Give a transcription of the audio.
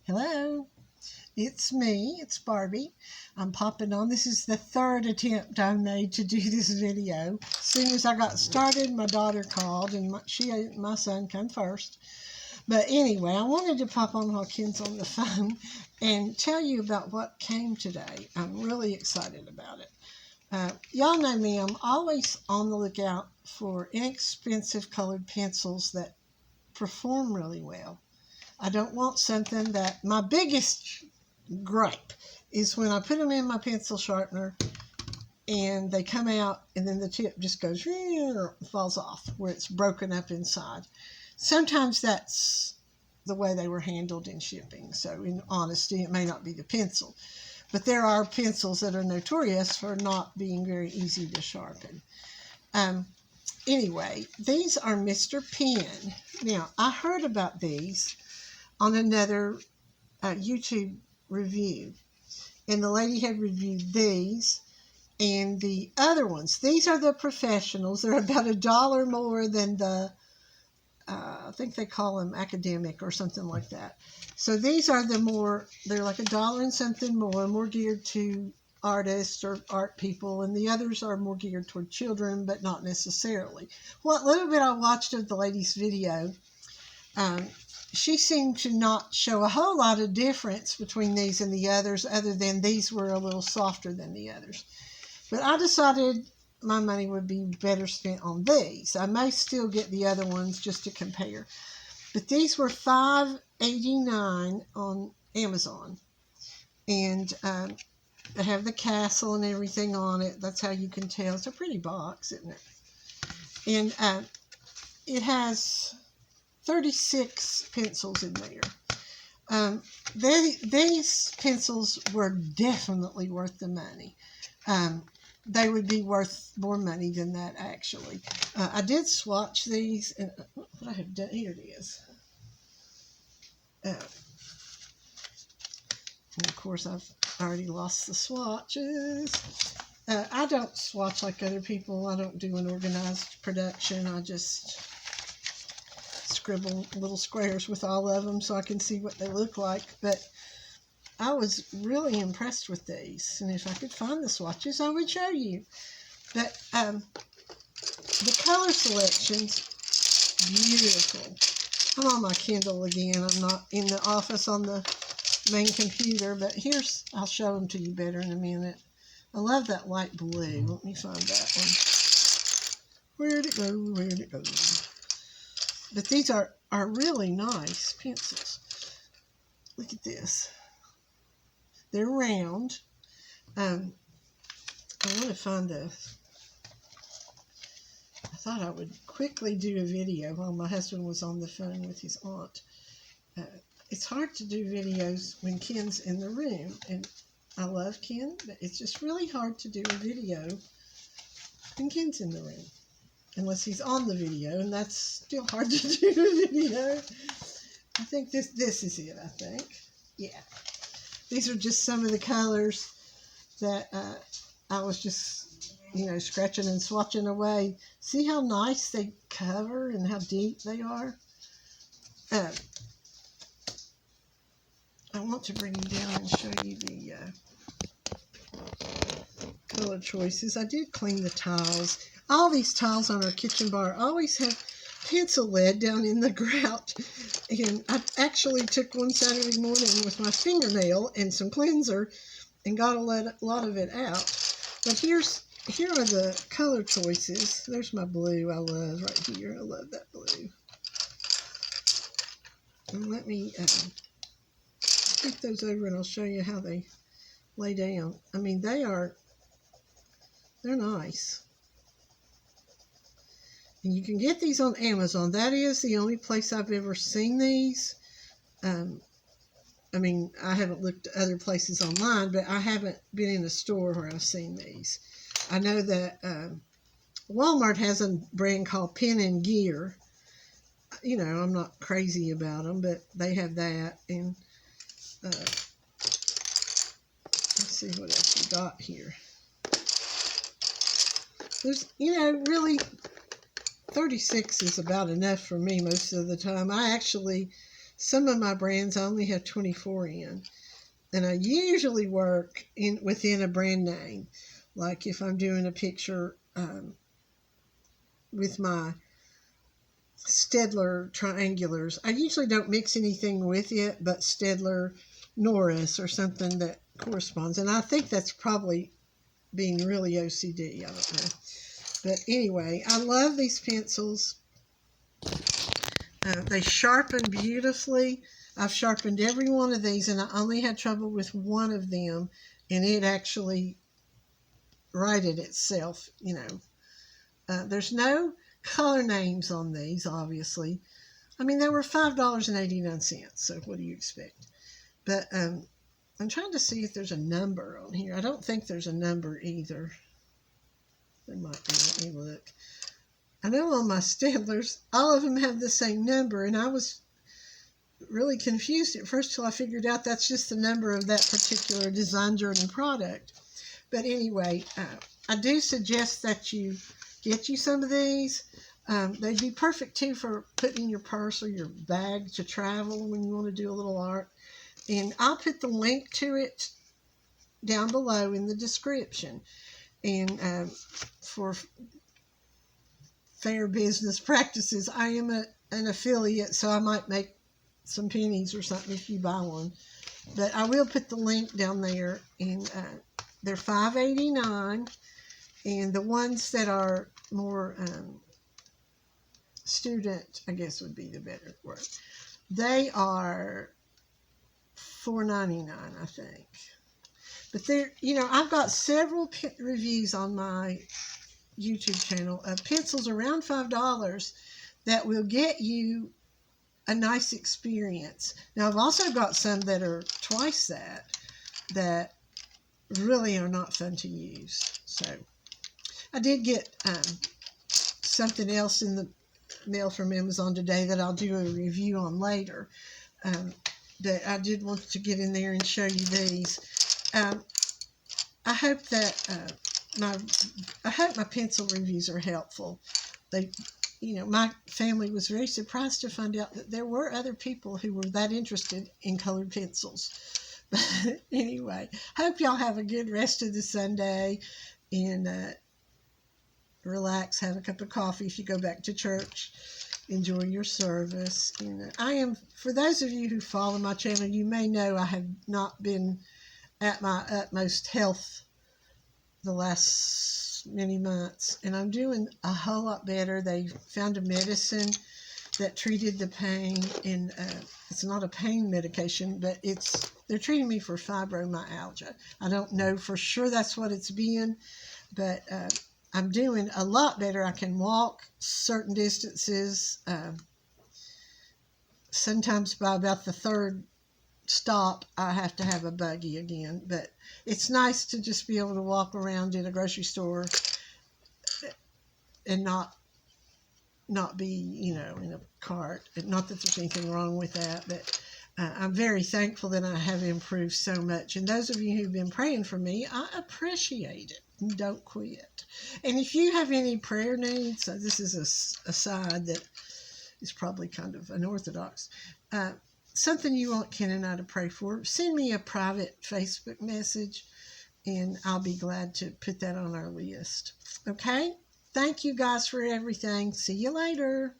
Hello, it's me, it's Barbie. I'm popping on. This is the third attempt I made to do this video. As soon as I got started, my daughter called and my son come first. But anyway, I wanted to pop on while Ken's on the phone and tell you about what came today. I'm really excited about it. Y'all know me, I'm always on the lookout for inexpensive colored pencils that perform really well. I don't want something that my biggest gripe is when I put them in my pencil sharpener and they come out and then the tip just goes falls off where it's broken up inside. Sometimes that's the way they were handled in shipping. So in honesty, it may not be the pencil, but there are pencils that are notorious for not being very easy to sharpen. Anyway, these are Mr. Pen. Now, I heard about these on another YouTube review, and the lady had reviewed these and the other ones. These are the professionals. They're about $1 more than the I think they call them academic or something like that. So these are they're like $1 and something more geared to artists or art people, and the others are more geared toward children, but not necessarily. What little bit I watched of the lady's video, she seemed to not show a whole lot of difference between these and the others, other than these were a little softer than the others. But I decided my money would be better spent on these. I may still get the other ones just to compare. But these were $5.89 on Amazon. And they have the castle and everything on it. That's how you can tell. It's a pretty box, isn't it? And it has 36 pencils in there. These pencils were definitely worth the money. They would be worth more money than that, actually. I did swatch these, and what I have done, here it is. And of course, I've already lost the swatches. I don't swatch like other people. I don't do an organized production. I just scribble little squares with all of them so I can see what they look like. But I was really impressed with these, and if I could find the swatches, I would show you. But the color selection's beautiful. I'm on my Kindle again. I'm not in the office on the main computer, but I'll show them to you better in a minute. I love that light blue. Let me find that one. Where'd it go? But these are really nice pencils. Look at this. They're round. I want to find I thought I would quickly do a video while my husband was on the phone with his aunt. It's hard to do videos when Ken's in the room, and I love Ken, but it's just really hard to do a video when Ken's in the room, unless he's on the video, and that's still hard to do a video. I think this is it, I think. Yeah. These are just some of the colors that I was just, scratching and swatching away. See how nice they cover and how deep they are? I want to bring you down and show you the color choices. I did clean the tiles. All these tiles on our kitchen bar always have pencil lead down in the grout. And I actually took one Saturday morning with my fingernail and some cleanser and got a lot of it out. But here are the color choices. There's my blue I love right here. I love that blue. And let me flip those over and I'll show you how they lay down. I mean, they're nice. And you can get these on Amazon. That is the only place I've ever seen these. I mean, I haven't looked at other places online, but I haven't been in a store where I've seen these. I know that Walmart has a brand called Pen and Gear. I'm not crazy about them, but they have that. And let's see what else we got here. There's, really 36 is about enough for me most of the time. I actually some of my brands I only have 24 in. And I usually work within a brand name. Like if I'm doing a picture with my Staedtler triangulars, I usually don't mix anything with it but Staedtler Norris or something that corresponds. And I think that's probably being really OCD. I don't know. But anyway, I love these pencils. They sharpen beautifully. I've sharpened every one of these, and I only had trouble with one of them, and it actually righted itself, you know. There's no color names on these, obviously. I mean, they were $5.89, so what do you expect? But I'm trying to see if there's a number on here. I don't think there's a number either. There might be. Let me look. I know on my Staedtlers, all of them have the same number, and I was really confused at first till I figured out that's just the number of that particular Design Journey product. But anyway, I do suggest that you get you some of these. They'd be perfect too for putting in your purse or your bag to travel when you want to do a little art. And I'll put the link to it down below in the description. And for fair business practices, I am an affiliate, so I might make some pennies or something if you buy one. But I will put the link down there, and they're $5.89. And the ones that are more student, I guess would be the better word, they are $4.99, I think. But they're, you know, I've got several reviews on my YouTube channel of pencils around $5 that will get you a nice experience. Now, I've also got some that are twice that really are not fun to use. So I did get something else in the mail from Amazon today that I'll do a review on later. But I did want to get in there and show you these. I hope that my pencil reviews are helpful. My family was very surprised to find out that there were other people who were that interested in colored pencils. But anyway, hope y'all have a good rest of the Sunday and relax, have a cup of coffee if you go back to church. Enjoy your service. And for those of you who follow my channel, you may know I have not been at my utmost health the last many months, and I'm doing a whole lot better. They found a medicine that treated the pain, and it's not a pain medication, but they're treating me for fibromyalgia. I don't know for sure that's what it's been, but I'm doing a lot better. I can walk certain distances, sometimes by about the third stop I have to have a buggy again, but it's nice to just be able to walk around in a grocery store and not be, in a cart. Not that there's anything wrong with that, but I'm very thankful that I have improved so much. And those of you who've been praying for me, I appreciate it. Don't quit. And if you have any prayer needs, this is a side that is probably kind of unorthodox, something you want Ken and I to pray for, send me a private Facebook message, and I'll be glad to put that on our list. Okay? Thank you guys for everything. See you later.